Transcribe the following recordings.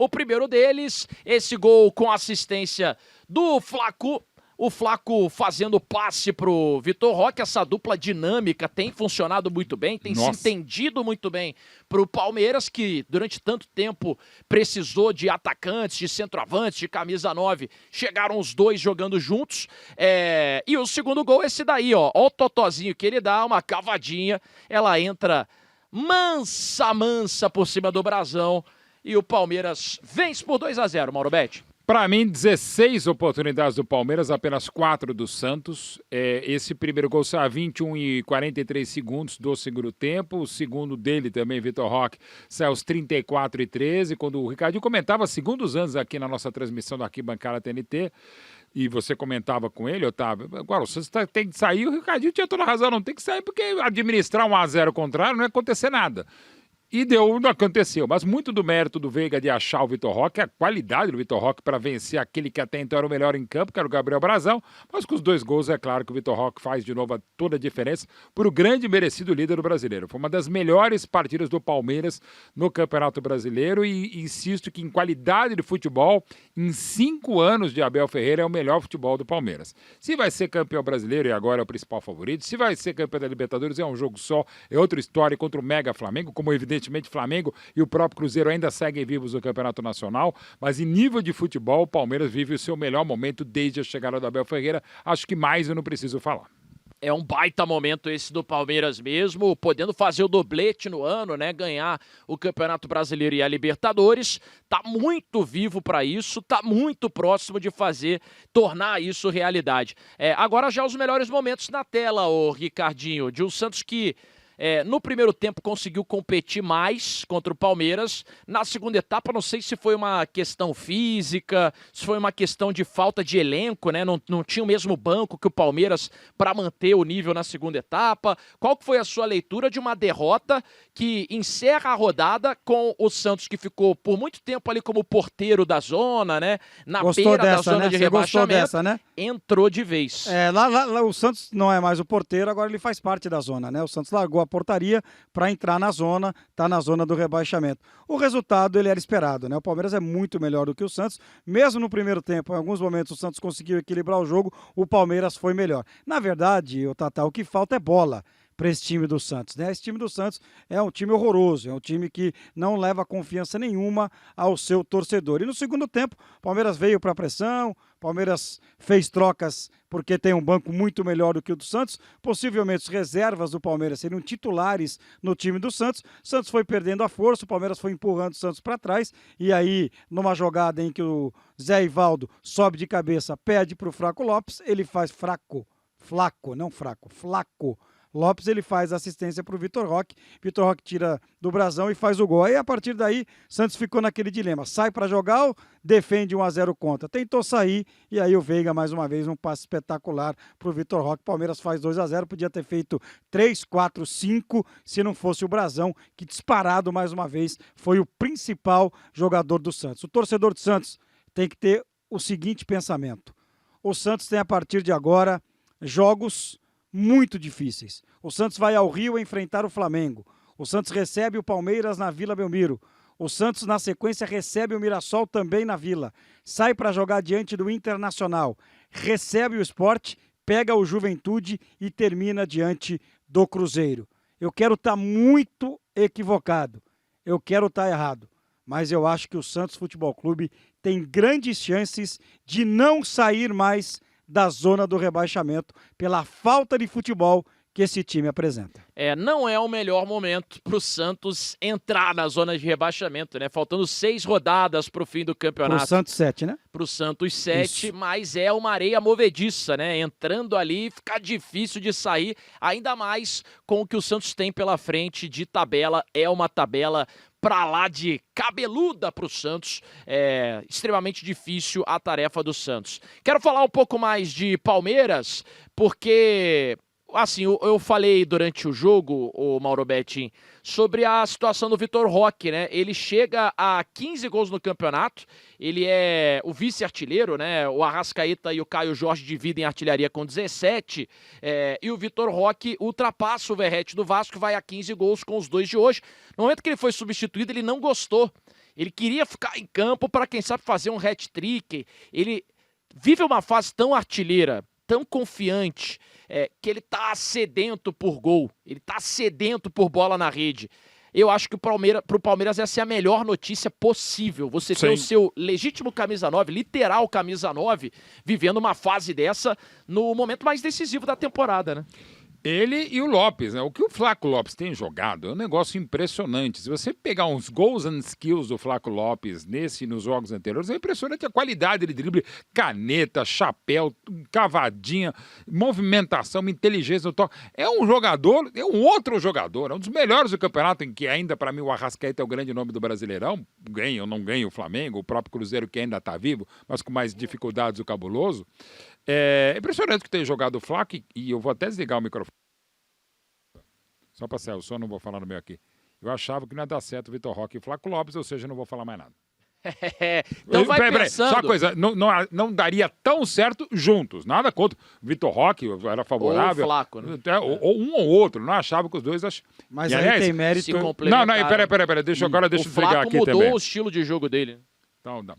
o primeiro deles, esse gol com assistência do Flaco. O Flaco fazendo passe pro Vitor Roque, essa dupla dinâmica tem funcionado muito bem, tem se entendido muito bem pro Palmeiras, que durante tanto tempo precisou de atacantes, de centroavantes, de camisa 9, chegaram os dois jogando juntos, e o segundo gol é esse daí, ó o totozinho que ele dá, uma cavadinha, ela entra mansa por cima do brasão, e o Palmeiras vence por 2-0, Mauro Betti. Para mim, 16 oportunidades do Palmeiras, apenas 4 do Santos. Esse primeiro gol saiu a 21 e 43 segundos do segundo tempo. O segundo dele também, Vitor Roque, saiu aos 34 e 13. Quando o Ricardinho comentava segundos antes aqui na nossa transmissão da Arquibancada TNT, e você comentava com ele, Otávio, agora o Santos tem que sair, o Ricardinho tinha toda a razão, não tem que sair, porque administrar 1-0 contrário não ia acontecer nada. E não aconteceu, mas muito do mérito do Veiga de achar o Vitor Roque, a qualidade do Vitor Roque para vencer aquele que até então era o melhor em campo, que era o Gabriel Brazão, mas com os 2 gols é claro que o Vitor Roque faz de novo toda a diferença por o grande e merecido líder do brasileiro. Foi uma das melhores partidas do Palmeiras no Campeonato Brasileiro e insisto que em qualidade de futebol, em 5 anos de Abel Ferreira é o melhor futebol do Palmeiras. Se vai ser campeão brasileiro e agora é o principal favorito, se vai ser campeão da Libertadores é um jogo só, é outra história contra o Mega Flamengo, como evidentemente Flamengo e o próprio Cruzeiro ainda seguem vivos no Campeonato Nacional, mas em nível de futebol, o Palmeiras vive o seu melhor momento desde a chegada do Abel Ferreira. Acho que mais eu não preciso falar. É um baita momento esse do Palmeiras mesmo, podendo fazer o doblete no ano, né? Ganhar o Campeonato Brasileiro e a Libertadores. Tá muito vivo para isso, tá muito próximo de tornar isso realidade. Agora já os melhores momentos na tela, o Ricardinho, de um Santos que no primeiro tempo conseguiu competir mais contra o Palmeiras. Na segunda etapa, não sei se foi uma questão física, se foi uma questão de falta de elenco, né? Não tinha o mesmo banco que o Palmeiras para manter o nível na segunda etapa. Qual que foi a sua leitura de uma derrota que encerra a rodada com o Santos, que ficou por muito tempo ali como porteiro da zona, né? Na beira da zona de rebaixamento. Gostou dessa, né? Entrou de vez. Lá o Santos não é mais o porteiro, agora ele faz parte da zona, né? O Santos largou a portaria para entrar na zona, tá na zona do rebaixamento. O resultado, ele era esperado, né? O Palmeiras é muito melhor do que o Santos, mesmo no primeiro tempo, em alguns momentos o Santos conseguiu equilibrar o jogo, o Palmeiras foi melhor. Na verdade, o que falta é bola para esse time do Santos, né? Esse time do Santos é um time horroroso, é um time que não leva confiança nenhuma ao seu torcedor. E no segundo tempo, o Palmeiras veio para a pressão, Palmeiras fez trocas porque tem um banco muito melhor do que o do Santos. Possivelmente os reservas do Palmeiras seriam titulares no time do Santos. O Santos foi perdendo a força, o Palmeiras foi empurrando o Santos para trás. E aí, numa jogada em que o Zé Ivaldo sobe de cabeça, pede para o Flaco Lopes, ele faz Flaco Lopes, ele faz assistência para o Vitor Roque tira do brasão e faz o gol. Aí a partir daí, Santos ficou naquele dilema, sai para jogar ou defende 1-0 contra? Tentou sair e aí o Veiga mais uma vez um passe espetacular para o Vitor Roque. Palmeiras faz 2-0, podia ter feito 3, 4, 5 se não fosse o brasão, que disparado mais uma vez foi o principal jogador do Santos. O torcedor do Santos tem que ter o seguinte pensamento: o Santos tem a partir de agora jogos muito difíceis. O Santos vai ao Rio enfrentar o Flamengo. O Santos recebe o Palmeiras na Vila Belmiro. O Santos, na sequência, recebe o Mirassol também na Vila. Sai para jogar diante do Internacional. Recebe o Sport, pega o Juventude e termina diante do Cruzeiro. Eu quero estar muito equivocado. Eu quero estar errado. Mas eu acho que o Santos Futebol Clube tem grandes chances de não sair mais da zona do rebaixamento pela falta de futebol que esse time apresenta. Não é o melhor momento para o Santos entrar na zona de rebaixamento, né? Faltando 6 rodadas para o fim do campeonato. Para o Santos 7, né? Para o Santos 7, mas é uma areia movediça, né? Entrando ali, fica difícil de sair, ainda mais com o que o Santos tem pela frente de tabela. É uma tabela pra lá de cabeluda pro Santos. É extremamente difícil a tarefa do Santos. Quero falar um pouco mais de Palmeiras, porque assim, eu falei durante o jogo, o Mauro Betting, sobre a situação do Vitor Roque, né? Ele chega a 15 gols no campeonato, ele é o vice-artilheiro, né? O Arrascaeta e o Caio Jorge dividem a artilharia com 17, e o Vitor Roque ultrapassa o Verratti do Vasco, vai a 15 gols com os dois de hoje. No momento que ele foi substituído, ele não gostou. Ele queria ficar em campo para, quem sabe, fazer um hat-trick. Ele vive uma fase tão artilheira, tão confiante, que ele tá sedento por gol, ele tá sedento por bola na rede. Eu acho que pro Palmeiras essa é a melhor notícia possível. Você ter o seu legítimo camisa 9, literal camisa 9, vivendo uma fase dessa no momento mais decisivo da temporada, né? Ele e o Lopes, né? O que o Flaco Lopes tem jogado é um negócio impressionante. Se você pegar uns goals and skills do Flaco Lopes nos jogos anteriores, é impressionante a qualidade de drible, caneta, chapéu, cavadinha, movimentação, inteligência no toque. É um jogador, é um outro jogador, é um dos melhores do campeonato, em que ainda, para mim, o Arrascaeta é o grande nome do Brasileirão. Ganha ou não ganha o Flamengo, o próprio Cruzeiro que ainda está vivo, mas com mais dificuldades o Cabuloso. É impressionante que tenha jogado o Flaco, e eu vou até desligar o microfone. Só para sair o som, não vou falar no meu aqui. Eu achava que não ia dar certo o Vitor Roque e o Flaco Lopes, ou seja, não vou falar mais nada. Então vai pensando. Só uma coisa, não daria tão certo juntos. Nada contra o Vitor Roque, era favorável. Ou o Flaco, né? Ou um ou outro, não achava que os dois... Mas e, aí aliás, tem mérito... se Não, complementaram. peraí, deixa eu desligar aqui também. O Flaco mudou o estilo de jogo dele. Então, não.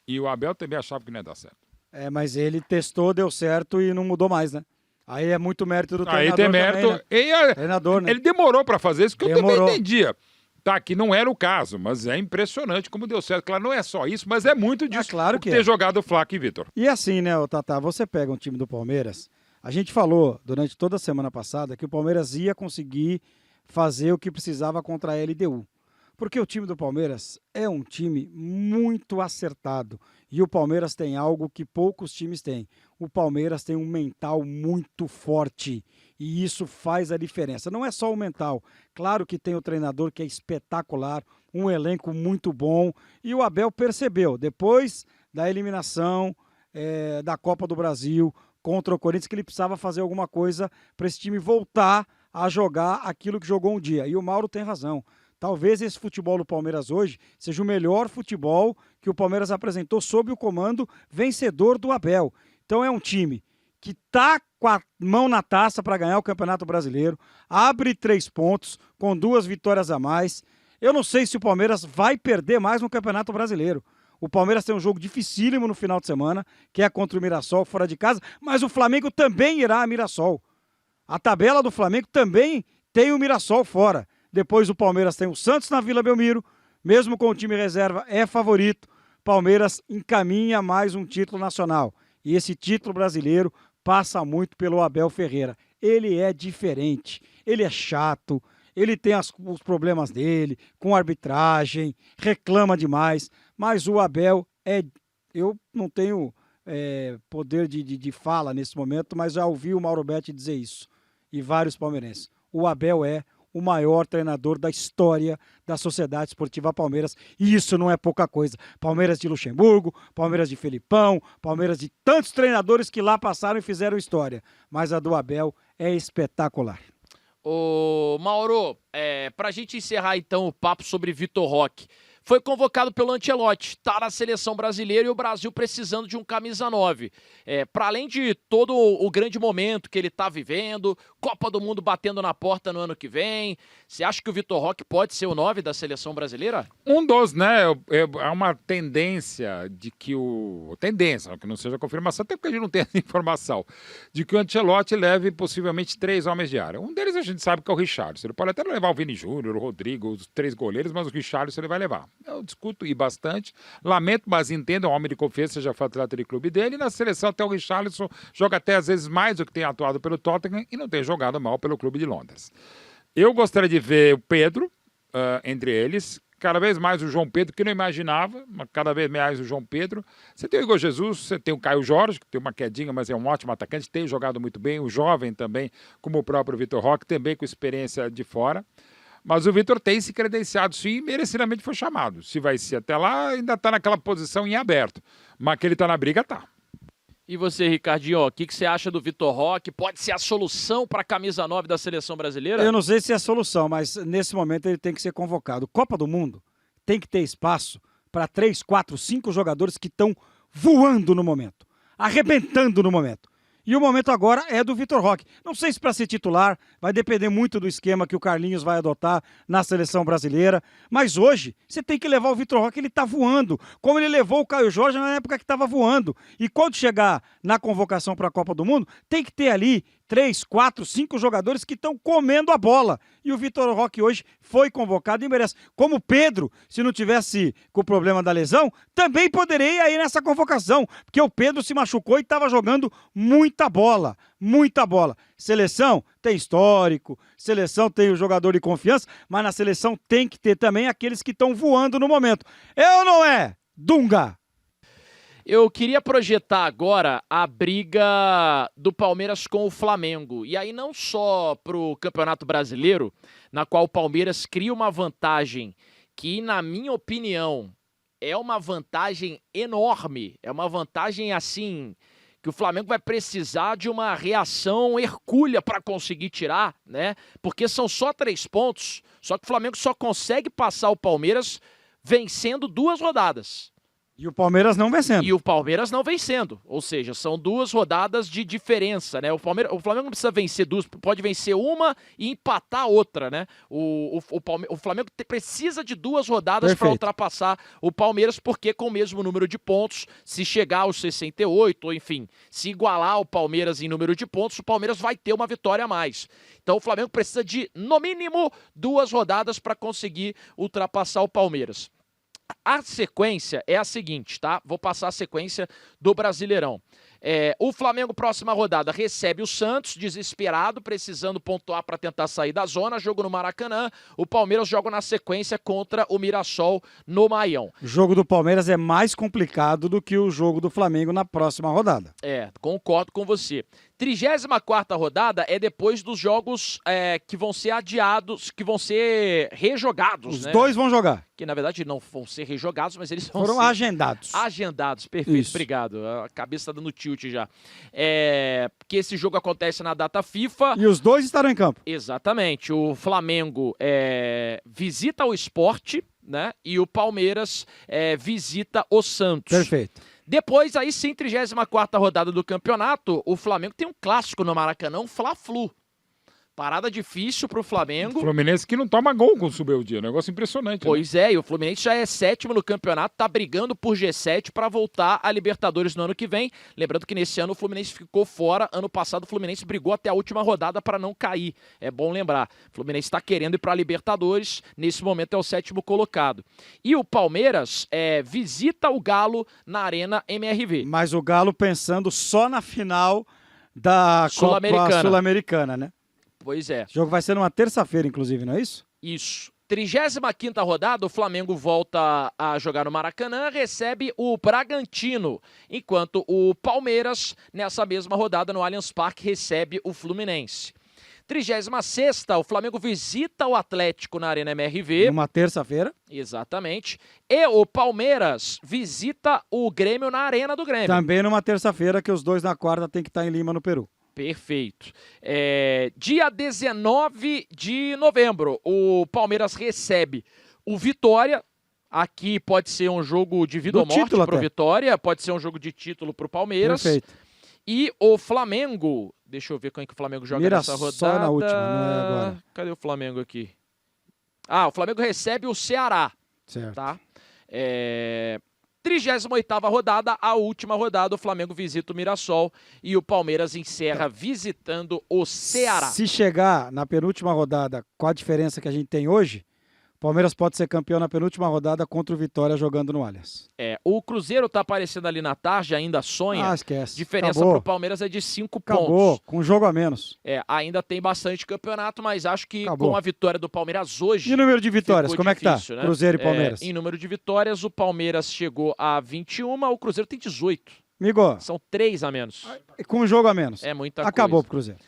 E o Abel também achava que não ia dar certo. Mas ele testou, deu certo e não mudou mais, né? Aí é muito mérito do treinador. Aí tem mérito. Também, né? Treinador, né? Ele demorou para fazer isso, que eu Demorou. também entendia. Tá, que não era o caso, mas é impressionante como deu certo. Claro, não é só isso, mas é muito disso. Claro que ter jogado o Flaco e Vitor. E assim, né, Tatá, você pega um time do Palmeiras, a gente falou durante toda a semana passada que o Palmeiras ia conseguir fazer o que precisava contra a LDU. Porque o time do Palmeiras é um time muito acertado. E o Palmeiras tem algo que poucos times têm. O Palmeiras tem um mental muito forte. E isso faz a diferença. Não é só o mental. Claro que tem o treinador que é espetacular, um elenco muito bom. E o Abel percebeu, depois da eliminação da Copa do Brasil contra o Corinthians, que ele precisava fazer alguma coisa para esse time voltar a jogar aquilo que jogou um dia. E o Mauro tem razão. Talvez esse futebol do Palmeiras hoje seja o melhor futebol que o Palmeiras apresentou sob o comando vencedor do Abel. Então é um time que está com a mão na taça para ganhar o Campeonato Brasileiro, abre 3 pontos com 2 vitórias a mais. Eu não sei se o Palmeiras vai perder mais no Campeonato Brasileiro. O Palmeiras tem um jogo dificílimo no final de semana, que é contra o Mirassol fora de casa, mas o Flamengo também irá a Mirassol. A tabela do Flamengo também tem o Mirassol fora. Depois o Palmeiras tem o Santos na Vila Belmiro, mesmo com o time reserva, é favorito. Palmeiras encaminha mais um título nacional. E esse título brasileiro passa muito pelo Abel Ferreira. Ele é diferente, ele é chato, ele tem os problemas dele, com arbitragem, reclama demais, mas o Abel eu não tenho poder de fala nesse momento, mas já ouvi o Mauro Betti dizer isso, e vários palmeirenses. O Abel é o maior treinador da história da Sociedade Esportiva Palmeiras, e isso não é pouca coisa. Palmeiras de Luxemburgo, Palmeiras de Felipão, Palmeiras de tantos treinadores que lá passaram e fizeram história, mas a do Abel é espetacular. Ô Mauro, pra gente encerrar então o papo sobre Vitor Roque, foi convocado pelo Ancelotti, tá na seleção brasileira e o Brasil precisando de um camisa 9. Para além de todo o grande momento que ele tá vivendo, Copa do Mundo batendo na porta no ano que vem, você acha que o Vitor Roque pode ser o 9 da seleção brasileira? Um dos, né? Há uma tendência de que Tendência, que não seja confirmação, até porque a gente não tem essa informação, de que o Ancelotti leve possivelmente 3 homens de área. Um deles a gente sabe que é o Richarlison. Ele pode até levar o Vini Júnior, o Rodrigo, os 3 goleiros, mas o Richarlison ele vai levar. Eu discuto e bastante, lamento, mas entendo, é um homem de confiança, já foi atleta de clube dele, e na seleção até o Richarlison joga até às vezes mais do que tem atuado pelo Tottenham e não tem jogado mal pelo clube de Londres. Eu gostaria de ver o Pedro entre eles, cada vez mais o João Pedro, que não imaginava, mas cada vez mais o João Pedro. Você tem o Igor Jesus, você tem o Caio Jorge, que tem uma quedinha, mas é um ótimo atacante, tem jogado muito bem, o jovem também, como o próprio Vitor Roque, também com experiência de fora. Mas o Vitor tem se credenciado, sim, e merecidamente foi chamado. Se vai ser até lá, ainda está naquela posição em aberto. Mas que ele está na briga, tá. E você, Ricardinho, o que você acha do Vitor Roque? Pode ser a solução para a camisa 9 da seleção brasileira? Eu não sei se é a solução, mas nesse momento ele tem que ser convocado. Copa do Mundo tem que ter espaço para 3, 4, 5 jogadores que estão voando no momento, arrebentando no momento. E o momento agora é do Vitor Roque. Não sei se para ser titular, vai depender muito do esquema que o Carlinhos vai adotar na seleção brasileira. Mas hoje, você tem que levar o Vitor Roque, ele está voando. Como ele levou o Caio Jorge na época que estava voando. E quando chegar na convocação para a Copa do Mundo, tem que ter ali 3, 4, 5 jogadores que estão comendo a bola. E o Vitor Roque hoje foi convocado e merece. Como o Pedro, se não tivesse com o problema da lesão, também poderia ir nessa convocação. Porque o Pedro se machucou e estava jogando muita bola. Muita bola. Seleção tem histórico, seleção tem o jogador de confiança, mas na seleção tem que ter também aqueles que estão voando no momento. É ou não é? Dunga! Eu queria projetar agora a briga do Palmeiras com o Flamengo. E aí não só para o Campeonato Brasileiro, na qual o Palmeiras cria uma vantagem que, na minha opinião, é uma vantagem enorme. É uma vantagem, assim, que o Flamengo vai precisar de uma reação hercúlea para conseguir tirar, né? Porque são só 3 pontos, só que o Flamengo só consegue passar o Palmeiras vencendo 2 rodadas. E o Palmeiras não vencendo. E o Palmeiras não vencendo. Ou seja, são 2 rodadas de diferença, né? O Flamengo não precisa vencer 2, pode vencer uma e empatar a outra, né? O Flamengo precisa de 2 rodadas para ultrapassar o Palmeiras, porque com o mesmo número de pontos, se chegar aos 68, ou enfim, se igualar o Palmeiras em número de pontos, o Palmeiras vai ter uma vitória a mais. Então o Flamengo precisa de, no mínimo, 2 rodadas para conseguir ultrapassar o Palmeiras. A sequência é a seguinte, tá? Vou passar a sequência do Brasileirão. O Flamengo, próxima rodada, recebe o Santos, desesperado, precisando pontuar para tentar sair da zona. Jogo no Maracanã. O Palmeiras joga na sequência contra o Mirassol no Maião. O jogo do Palmeiras é mais complicado do que o jogo do Flamengo na próxima rodada. Concordo com você. 34ª rodada é depois dos jogos que vão ser adiados, que vão ser rejogados. Os 2 vão jogar. Que na verdade não vão ser rejogados, mas eles foram agendados. Perfeito. Isso. Obrigado. A cabeça tá dando tilt já. Porque esse jogo acontece na data FIFA. E os 2 estarão em campo. Exatamente. O Flamengo visita o Sport, né? E o Palmeiras visita o Santos. Perfeito. Depois, aí sim, 34ª rodada do campeonato, o Flamengo tem um clássico no Maracanã, um Fla-Flu. Parada difícil pro Flamengo. O Fluminense que não toma gol com o Subeldia, negócio impressionante. Pois né? E o Fluminense já é 7º no campeonato, tá brigando por G7 para voltar a Libertadores no ano que vem. Lembrando que nesse ano o Fluminense ficou fora, ano passado o Fluminense brigou até a última rodada para não cair. É bom lembrar, o Fluminense está querendo ir para a Libertadores, nesse momento é o 7º colocado. E o Palmeiras visita o Galo na Arena MRV. Mas o Galo pensando só na final da Copa Sul-Americana, né? Pois é. O jogo vai ser numa terça-feira, inclusive, não é isso? Isso. 35ª rodada, o Flamengo volta a jogar no Maracanã, recebe o Bragantino, enquanto o Palmeiras, nessa mesma rodada no Allianz Parque, recebe o Fluminense. 36ª, o Flamengo visita o Atlético na Arena MRV. Numa terça-feira. Exatamente. E o Palmeiras visita o Grêmio na Arena do Grêmio. Também numa terça-feira, que os 2 na quarta tem que estar em Lima, no Peru. Perfeito. Dia 19 de novembro, o Palmeiras recebe o Vitória. Aqui pode ser um jogo de vida ou morte para o Vitória, pode ser um jogo de título para o Palmeiras. Perfeito. E o Flamengo, deixa eu ver como é que o Flamengo joga nessa rodada. Só na última, não é agora. Cadê o Flamengo aqui? O Flamengo recebe o Ceará. Certo. Tá? 38ª rodada, a última rodada, o Flamengo visita o Mirassol e o Palmeiras encerra visitando o Ceará. Se chegar na penúltima rodada com a diferença que a gente tem hoje, o Palmeiras pode ser campeão na penúltima rodada contra o Vitória jogando no Allianz. O Cruzeiro tá aparecendo ali na tarde, ainda sonha. Esquece. Diferença Acabou. pro Palmeiras é de 5 pontos. Acabou, com um jogo a menos. Ainda tem bastante campeonato, mas acho que Acabou. com a vitória do Palmeiras hoje... E o número de vitórias, como difícil, é que tá? Né? Cruzeiro e Palmeiras. Em número de vitórias, o Palmeiras chegou a 21, o Cruzeiro tem 18. Amigo, São 3 a menos. com um jogo a menos. É muita Acabou coisa. pro Cruzeiro.